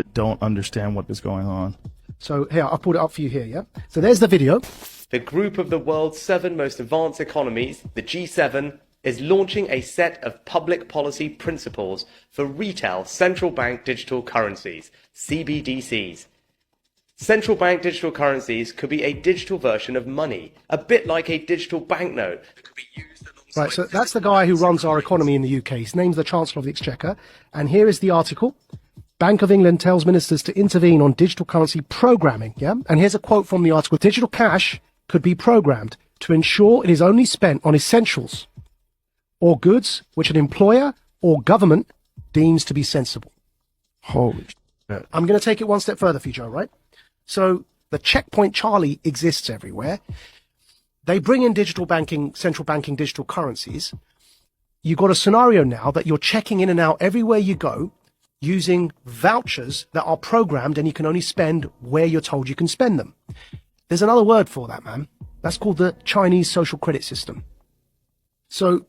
that don't understand what is going on. So here, I'll put it up for you here, yeah? So there's the video. The group of the world's 7 most advanced economies, the G7, is launching a set of public policy principles for retail central bank digital currencies, CBDCs. Central bank digital currencies could be a digital version of money, a bit like a digital banknote that could be used alongside... Right, so that's the guy who runs our economy in the UK. His name's the Chancellor of the Exchequer. And here is the article. Bank of England tells ministers to intervene on digital currency programming, yeah? And here's a quote from the article. Digital cash could be programmed to ensure it is only spent on essentials or goods which an employer or government deems to be sensible. Holy shit. I'm going to take it one step further for you, Joe, right? So the Checkpoint Charlie exists everywhere. They bring in digital banking, central banking digital currencies. You've got a scenario now that you're checking in and out everywhere you go using vouchers that are programmed, and you can only spend where you're told you can spend them. There's another word for that, man. That's called the Chinese social credit system. So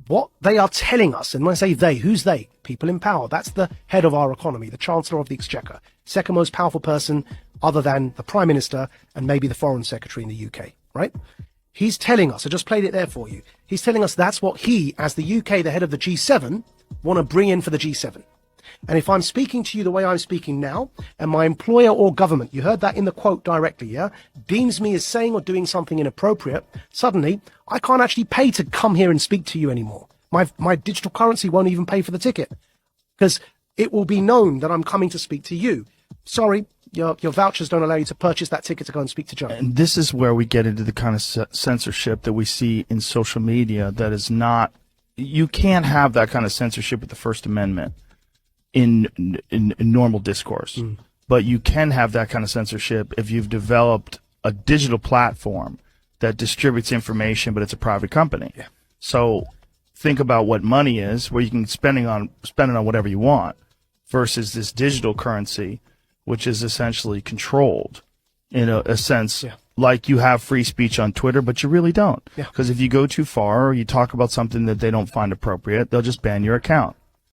what they are telling us, and when I say they, who's they? People in power. That's the head of our economy, the Chancellor of the Exchequer, second most powerful person other than the Prime Minister and maybe the Foreign Secretary in the UK, right? He's telling us, I just played it there for you. He's telling us that's what he, as the UK, the head of the G7, want to bring in for the G7. And if I'm speaking to you the way I'm speaking now, and my employer or government, you heard that in the quote directly, yeah, deems me as saying or doing something inappropriate, suddenly I can't actually pay to come here and speak to you anymore. My digital currency won't even pay for the ticket because it will be known that I'm coming to speak to you. Sorry, your vouchers don't allow you to purchase that ticket to go and speak to Joe. And this is where we get into the kind of censorship that we see in social media that is not, you can't have that kind of censorship with the First Amendment in normal discourse. But you can have that kind of censorship if you've developed a digital platform that distributes information, but it's a private company. Yeah. So think about what money is, where you can spend it on whatever you want, versus this digital currency, which is essentially controlled in a sense. Yeah. Like you have free speech on Twitter, but you really don't. Yeah. Because if you go too far or you talk about something that they don't find appropriate, they'll just ban your account.